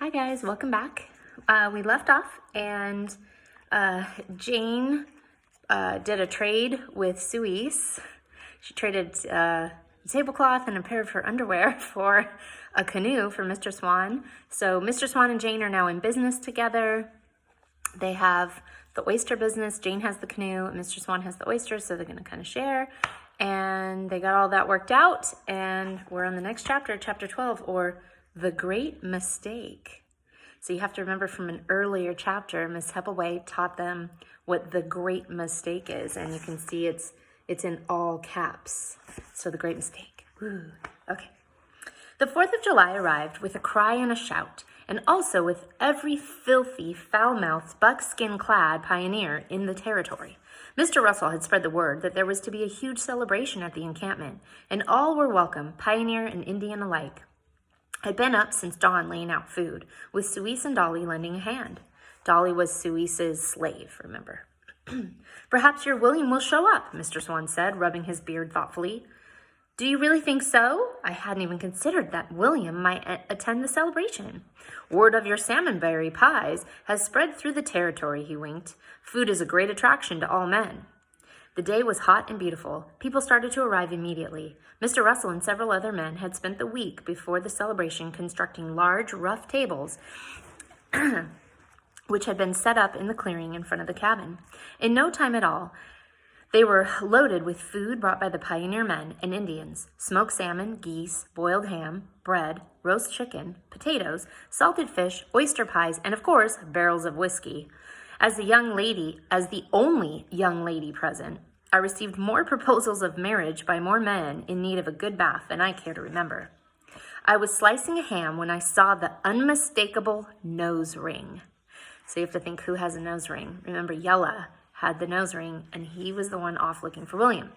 Hi guys, welcome back. We left off and Jane did a trade with Suisse. She traded a tablecloth and a pair of her underwear for a canoe for Mr. Swan. So Mr. Swan and Jane are now in business together. They have the oyster business. Jane has the canoe, and Mr. Swan has the oysters, so they're going to kind of share. And they got all that worked out, and we're on the next chapter, chapter 12, or The Great Mistake. So you have to remember from an earlier chapter, Miss Heppleway taught them what the great mistake is, and you can see it's in all caps. So the great mistake. Woo. Okay. The 4th of July arrived with a cry and a shout, and also with every filthy, foul-mouthed, buckskin-clad pioneer in the territory. Mr. Russell had spread the word that there was to be a huge celebration at the encampment, and all were welcome, pioneer and Indian alike. Had been up since dawn laying out food, with Suisse and Dolly lending a hand. Dolly was Suisse's slave, remember. Perhaps your William will show up, Mr. Swan said, rubbing his beard thoughtfully. Do you really think so? I hadn't even considered that William might attend the celebration. Word of your salmonberry pies has spread through the territory, he winked. Food is a great attraction to all men. The day was hot and beautiful. People started to arrive immediately. Mr. Russell and several other men had spent the week before the celebration constructing large, rough tables which had been set up in the clearing in front of the cabin. In no time at all, they were loaded with food brought by the pioneer men and Indians: smoked salmon, geese, boiled ham, bread, roast chicken, potatoes, salted fish, oyster pies, and of course, barrels of whiskey. As the only young lady present, I received more proposals of marriage by more men in need of a good bath than I care to remember. I was slicing a ham when I saw the unmistakable nose ring. So you have to think, who has a nose ring? Remember, Yella had the nose ring, and he was the one off looking for William.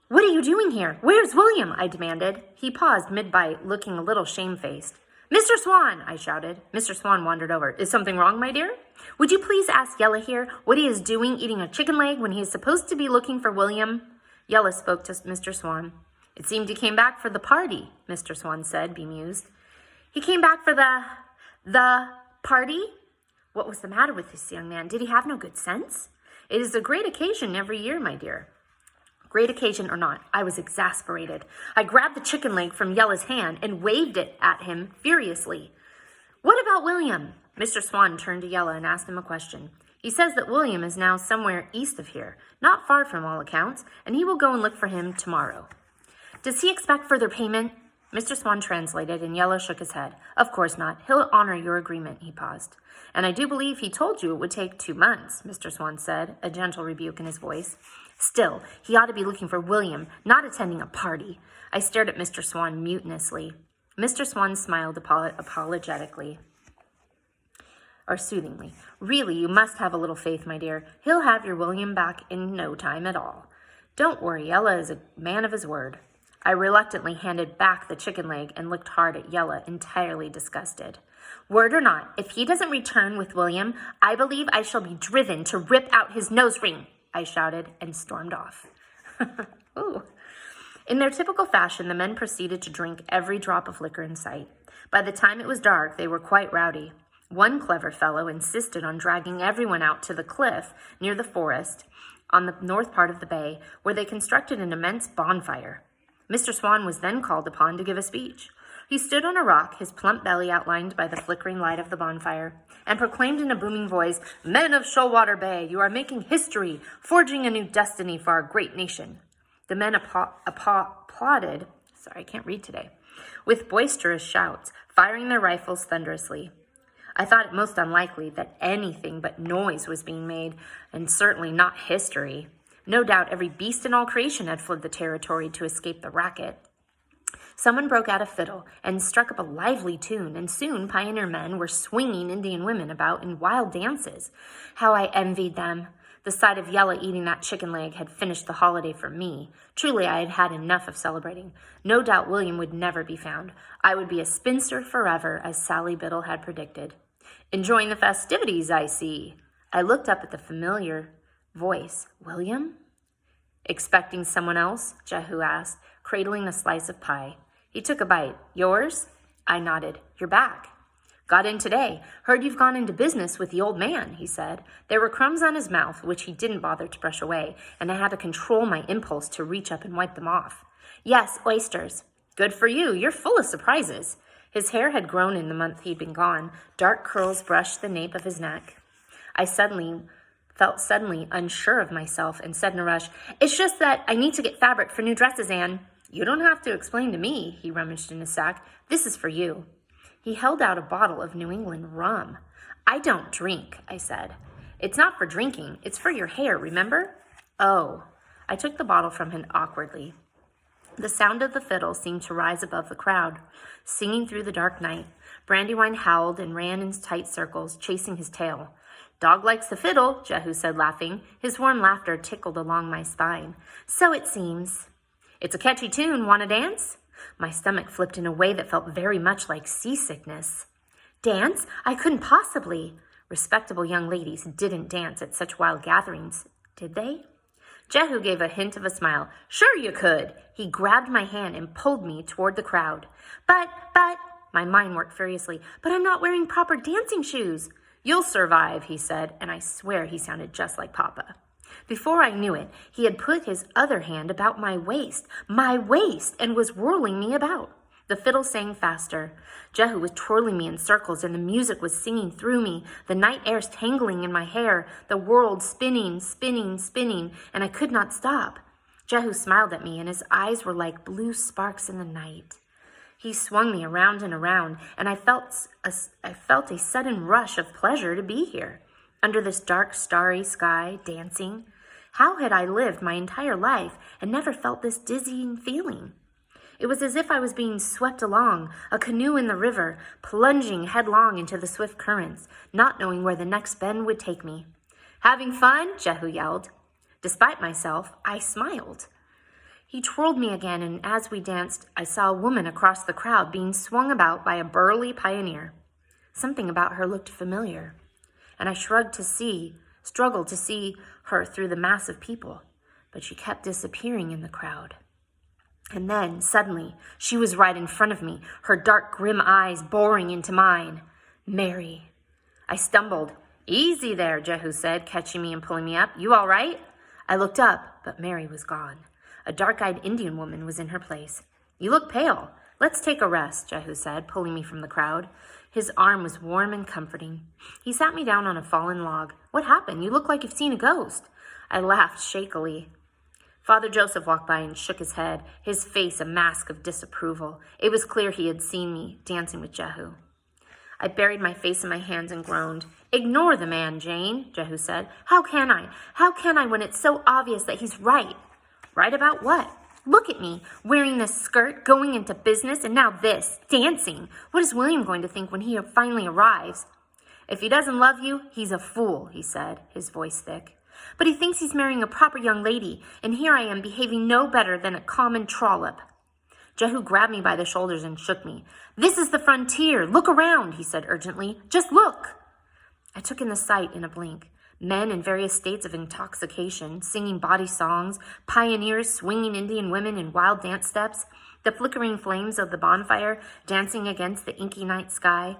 What are you doing here? Where's William? I demanded. He paused mid-bite, looking a little shamefaced. Mr. Swan, I shouted. Mr. Swan wandered over. Is something wrong, my dear? Would you please ask Yella here what he is doing eating a chicken leg when he is supposed to be looking for William? Yella spoke to Mr. Swan. It seemed he came back for the party, Mr. Swan said, bemused. He came back for the party? What was the matter with this young man? Did he have no good sense? It is a great occasion every year, my dear. Great occasion or not, I was exasperated. I grabbed the chicken leg from Yella's hand and waved it at him furiously. What about William? Mr. Swan turned to Yella and asked him a question. He says that William is now somewhere east of here, not far from all accounts, and he will go and look for him tomorrow. Does he expect further payment? Mr. Swan translated, and Yella shook his head. Of course not. He'll honor your agreement, he paused. And I do believe he told you it would take 2 months, Mr. Swan said, a gentle rebuke in his voice. Still, he ought to be looking for William, not attending a party. I stared at Mr. Swan mutinously. Mr. Swan smiled apologetically, or soothingly. Really, you must have a little faith, my dear. He'll have your William back in no time at all. Don't worry, Yella is a man of his word. I reluctantly handed back the chicken leg and looked hard at Yella, entirely disgusted. Word or not, if he doesn't return with William, I believe I shall be driven to rip out his nose ring, I shouted and stormed off. Ooh. In their typical fashion, the men proceeded to drink every drop of liquor in sight. By the time it was dark, they were quite rowdy. One clever fellow insisted on dragging everyone out to the cliff near the forest on the north part of the bay, where they constructed an immense bonfire. Mr. Swan was then called upon to give a speech. He stood on a rock, his plump belly outlined by the flickering light of the bonfire, and proclaimed in a booming voice, Men of Shoalwater Bay, you are making history, forging a new destiny for our great nation. The men applauded, with boisterous shouts, firing their rifles thunderously. I thought it most unlikely that anything but noise was being made, and certainly not history. No doubt every beast in all creation had fled the territory to escape the racket. Someone broke out a fiddle and struck up a lively tune, and soon pioneer men were swinging Indian women about in wild dances. How I envied them. The sight of Yella eating that chicken leg had finished the holiday for me. Truly, I had had enough of celebrating. No doubt William would never be found. I would be a spinster forever, as Sally Biddle had predicted. Enjoying the festivities, I see. I looked up at the familiar voice. William? Expecting someone else? Jehu asked, cradling a slice of pie. He took a bite. Yours? I nodded. You're back. Got in today. Heard you've gone into business with the old man, he said. There were crumbs on his mouth, which he didn't bother to brush away, and I had to control my impulse to reach up and wipe them off. Yes, oysters. Good for you. You're full of surprises. His hair had grown in the month he'd been gone. Dark curls brushed the nape of his neck. I felt suddenly unsure of myself and said in a rush, It's just that I need to get fabric for new dresses, Anne. You don't have to explain to me, he rummaged in his sack. This is for you. He held out a bottle of New England rum. I don't drink, I said. It's not for drinking. It's for your hair, remember? Oh. I took the bottle from him awkwardly. The sound of the fiddle seemed to rise above the crowd, singing through the dark night. Brandywine howled and ran in tight circles, chasing his tail. Dog likes the fiddle, Jehu said, laughing. His warm laughter tickled along my spine. So it seems. It's a catchy tune. Want to dance? My stomach flipped in a way that felt very much like seasickness. Dance? I couldn't possibly. Respectable young ladies didn't dance at such wild gatherings, did they? Jehu gave a hint of a smile. Sure you could. He grabbed my hand and pulled me toward the crowd. But, my mind worked furiously, but I'm not wearing proper dancing shoes. You'll survive, he said, and I swear he sounded just like Papa. Before I knew it, he had put his other hand about my waist, and was whirling me about. The fiddle sang faster. Jehu was twirling me in circles, and the music was singing through me, the night air tangling in my hair, the world spinning, and I could not stop. Jehu smiled at me, and his eyes were like blue sparks in the night. He swung me around and around, and I felt a sudden rush of pleasure to be here, under this dark, starry sky, dancing. How had I lived my entire life and never felt this dizzying feeling? It was as if I was being swept along, a canoe in the river, plunging headlong into the swift currents, not knowing where the next bend would take me. Having fun? Jehu yelled. Despite myself, I smiled. He twirled me again, and as we danced, I saw a woman across the crowd being swung about by a burly pioneer. Something about her looked familiar, and I struggled to see her through the mass of people, but she kept disappearing in the crowd. And then, suddenly, she was right in front of me, her dark, grim eyes boring into mine. Mary. I stumbled. Easy there, Jehu said, catching me and pulling me up. You all right? I looked up, but Mary was gone. A dark-eyed Indian woman was in her place. You look pale. Let's take a rest, Jehu said, pulling me from the crowd. His arm was warm and comforting. He sat me down on a fallen log. What happened? You look like you've seen a ghost. I laughed shakily. Father Joseph walked by and shook his head, his face a mask of disapproval. It was clear he had seen me dancing with Jehu. I buried my face in my hands and groaned. Ignore the man, Jane, Jehu said. How can I? How can I when it's so obvious that he's right? Right about what? Look at me, wearing this skirt, going into business, and now this, dancing. What is William going to think when he finally arrives? If he doesn't love you, he's a fool, he said, his voice thick. But he thinks he's marrying a proper young lady, and here I am behaving no better than a common trollop. Jehu grabbed me by the shoulders and shook me. This is the frontier. Look around, he said urgently. Just look. I took in the sight in a blink. Men in various states of intoxication, singing bawdy songs, pioneers swinging Indian women in wild dance steps, the flickering flames of the bonfire dancing against the inky night sky,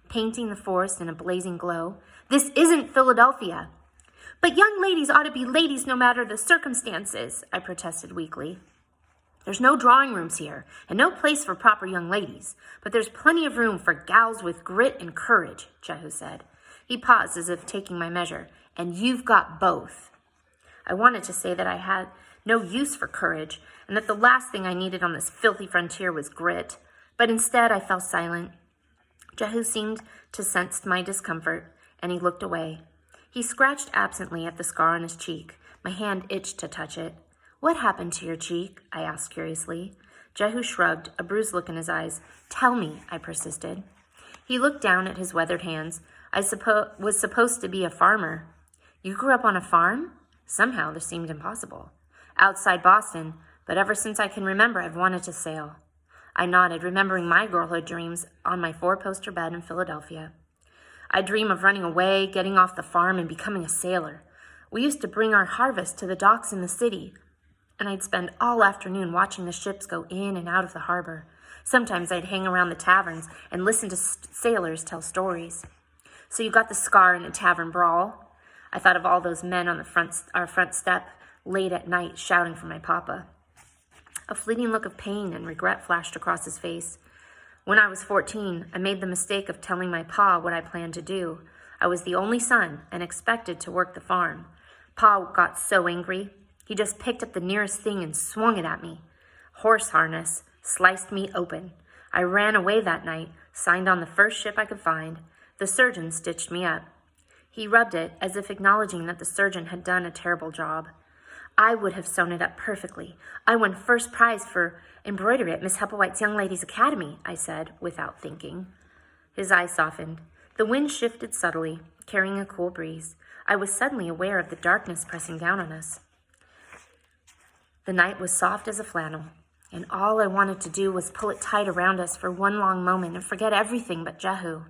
painting the forest in a blazing glow. This isn't Philadelphia. But young ladies ought to be ladies no matter the circumstances, I protested weakly. There's no drawing rooms here, and no place for proper young ladies, but there's plenty of room for gals with grit and courage, Jehu said. He paused as if taking my measure. And you've got both. I wanted to say that I had no use for courage, and that the last thing I needed on this filthy frontier was grit, but instead I fell silent. Jehu seemed to sense my discomfort, and he looked away. He scratched absently at the scar on his cheek. My hand itched to touch it. What happened to your cheek? I asked curiously. Jehu shrugged, a bruised look in his eyes. Tell me, I persisted. He looked down at his weathered hands. I was supposed to be a farmer. You grew up on a farm? Somehow this seemed impossible. Outside Boston, but ever since I can remember, I've wanted to sail. I nodded, remembering my girlhood dreams on my four-poster bed in Philadelphia. I dream of running away, getting off the farm, and becoming a sailor. We used to bring our harvest to the docks in the city, and I'd spend all afternoon watching the ships go in and out of the harbor, Sometimes I'd hang around the taverns and listen to sailors tell stories. So you got the scar in a tavern brawl? I thought of all those men on our front step late at night shouting for my papa. A fleeting look of pain and regret flashed across his face. When I was 14, I made the mistake of telling my pa what I planned to do. I was the only son and expected to work the farm. Pa got so angry, he just picked up the nearest thing and swung it at me. Horse harness sliced me open. I ran away that night, signed on the first ship I could find. The surgeon stitched me up. He rubbed it as if acknowledging that the surgeon had done a terrible job. I would have sewn it up perfectly. I won first prize for embroidery at Miss Hepplewhite's Young Ladies' Academy, I said, without thinking. His eyes softened. The wind shifted subtly, carrying a cool breeze. I was suddenly aware of the darkness pressing down on us. The night was soft as a flannel, and all I wanted to do was pull it tight around us for one long moment and forget everything but Jehu.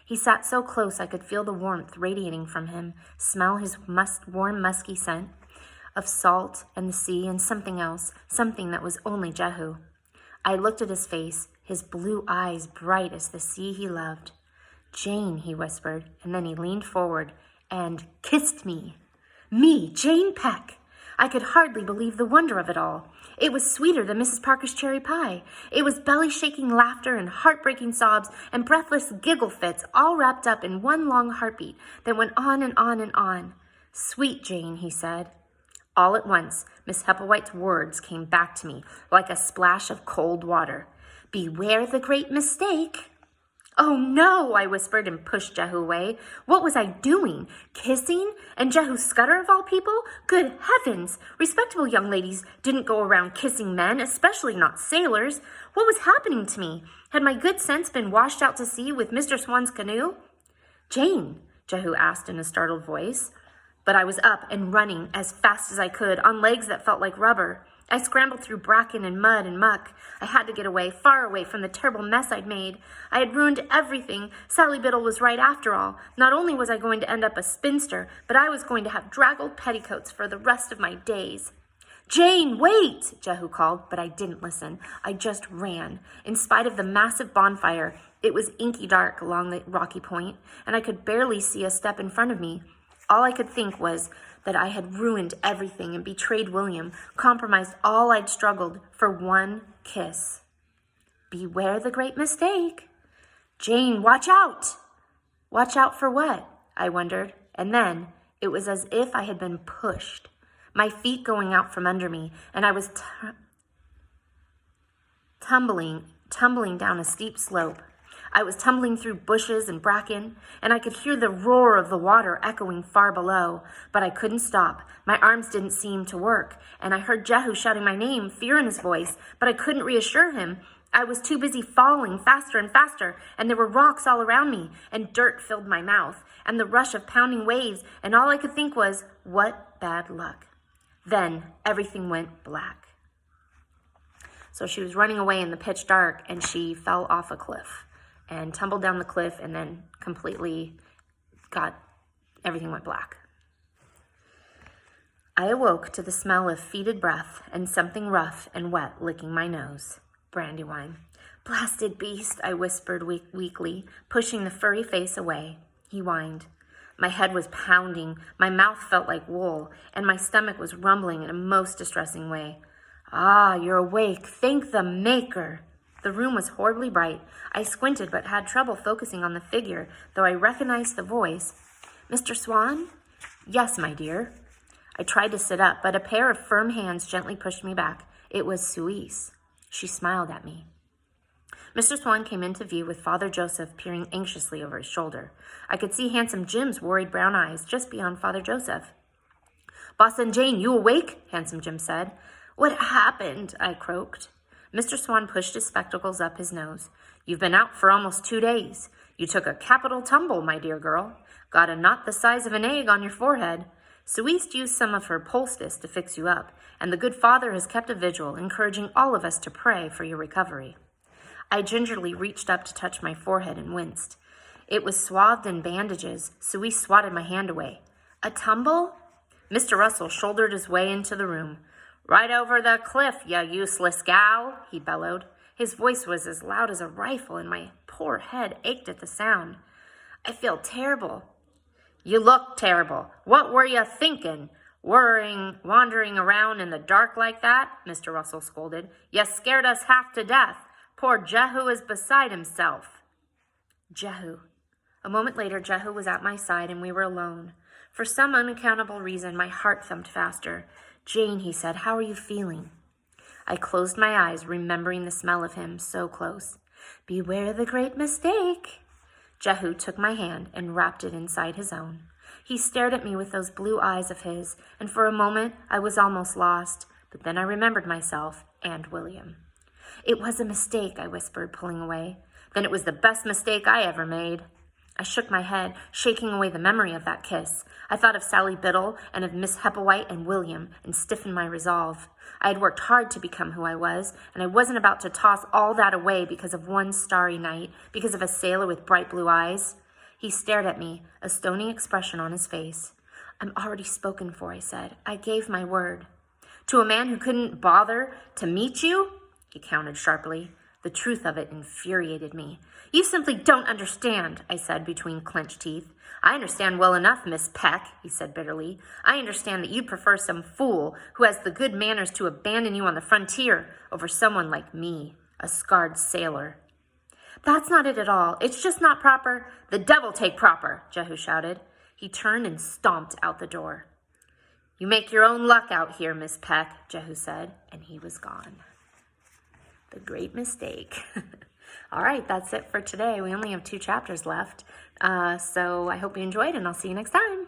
He sat so close I could feel the warmth radiating from him, smell his warm, musky scent of salt and the sea and something else, something that was only Jehu. I looked at his face, his blue eyes bright as the sea he loved. "Jane," he whispered, and then he leaned forward and kissed me. Me, Jane Peck! I could hardly believe the wonder of it all. It was sweeter than Mrs. Parker's cherry pie. It was belly-shaking laughter and heart-breaking sobs and breathless giggle fits all wrapped up in one long heartbeat that went on and on and on. "Sweet Jane," he said. All at once, Miss Hepplewhite's words came back to me like a splash of cold water. "Beware the great mistake." "Oh, no," I whispered and pushed Jehu away. What was I doing? Kissing? And Jehu Scudder of all people? Good heavens! Respectable young ladies didn't go around kissing men, especially not sailors. What was happening to me? Had my good sense been washed out to sea with Mr. Swan's canoe? "Jane," Jehu asked in a startled voice. But I was up and running as fast as I could, on legs that felt like rubber. I scrambled through bracken and mud and muck. I had to get away, far away from the terrible mess I'd made. I had ruined everything. Sally Biddle was right after all. Not only was I going to end up a spinster, but I was going to have draggled petticoats for the rest of my days. "Jane, wait!" Jehu called, but I didn't listen. I just ran. In spite of the massive bonfire, it was inky dark along the rocky point, and I could barely see a step in front of me. All I could think was that I had ruined everything and betrayed William, compromised all I'd struggled for one kiss. Beware the great mistake. "Jane, watch out!" Watch out for what? I wondered. And then it was as if I had been pushed, my feet going out from under me, and I was tumbling down a steep slope. I was tumbling through bushes and bracken, and I could hear the roar of the water echoing far below, but I couldn't stop. My arms didn't seem to work, and I heard Jehu shouting my name, fear in his voice, but I couldn't reassure him. I was too busy falling faster and faster, and there were rocks all around me, and dirt filled my mouth, and the rush of pounding waves, and all I could think was, what bad luck. Then everything went black. So she was running away in the pitch dark, and she fell off a cliff and tumbled down the cliff, and then everything went black. I awoke to the smell of fetid breath and something rough and wet licking my nose. Brandywine. "Blasted beast," I whispered weakly, pushing the furry face away. He whined. My head was pounding, my mouth felt like wool, and my stomach was rumbling in a most distressing way. "Ah, you're awake. Thank the Maker." The room was horribly bright. I squinted but had trouble focusing on the figure, though I recognized the voice. "Mr. Swan?" "Yes, my dear." I tried to sit up, but a pair of firm hands gently pushed me back. It was Suisse. She smiled at me. Mr. Swan came into view with Father Joseph peering anxiously over his shoulder. I could see Handsome Jim's worried brown eyes just beyond Father Joseph. "Boston Jane, you awake?" Handsome Jim said. "What happened?" I croaked. Mr. Swan pushed his spectacles up his nose. "You've been out for almost 2 days. You took a capital tumble, my dear girl. Got a knot the size of an egg on your forehead. Suisse used some of her poultice to fix you up, and the good Father has kept a vigil, encouraging all of us to pray for your recovery." I gingerly reached up to touch my forehead and winced. It was swathed in bandages. Suisse swatted my hand away. "A tumble?" Mr. Russell shouldered his way into the room. "Right over the cliff, you useless gal," he bellowed. His voice was as loud as a rifle, and my poor head ached at the sound. I feel terrible. You look terrible. What were you thinking? Wandering around in the dark like that? Mr. Russell scolded. You scared us half to death. Poor Jehu is beside himself. Jehu. A moment later, Jehu was at my side, and we were alone. For some unaccountable reason, my heart thumped faster. Jane, he said, how are you feeling? I closed my eyes, remembering the smell of him so close. Beware the great mistake. Jehu took my hand and wrapped it inside his own. He stared at me with those blue eyes of his, and for a moment I was almost lost, but then I remembered myself and William. It was a mistake, I whispered, pulling away. Then it was the best mistake I ever made. I shook my head, shaking away the memory of that kiss. I thought of Sally Biddle and of Miss Hepplewhite and William and stiffened my resolve. I had worked hard to become who I was, and I wasn't about to toss all that away because of one starry night, because of a sailor with bright blue eyes. He stared at me, a stony expression on his face. I'm already spoken for, I said. I gave my word. To a man who couldn't bother to meet you? He countered sharply. The truth of it infuriated me. You simply don't understand, I said between clenched teeth. I understand well enough, Miss Peck, he said bitterly. I understand that you'd prefer some fool who has the good manners to abandon you on the frontier over someone like me, a scarred sailor. That's not it at all. It's just not proper. The devil take proper, Jehu shouted. He turned and stomped out the door. You make your own luck out here, Miss Peck, Jehu said, and he was gone. The great mistake. All right, that's it for today. We only have 2 chapters left. So I hope you enjoyed, and I'll see you next time.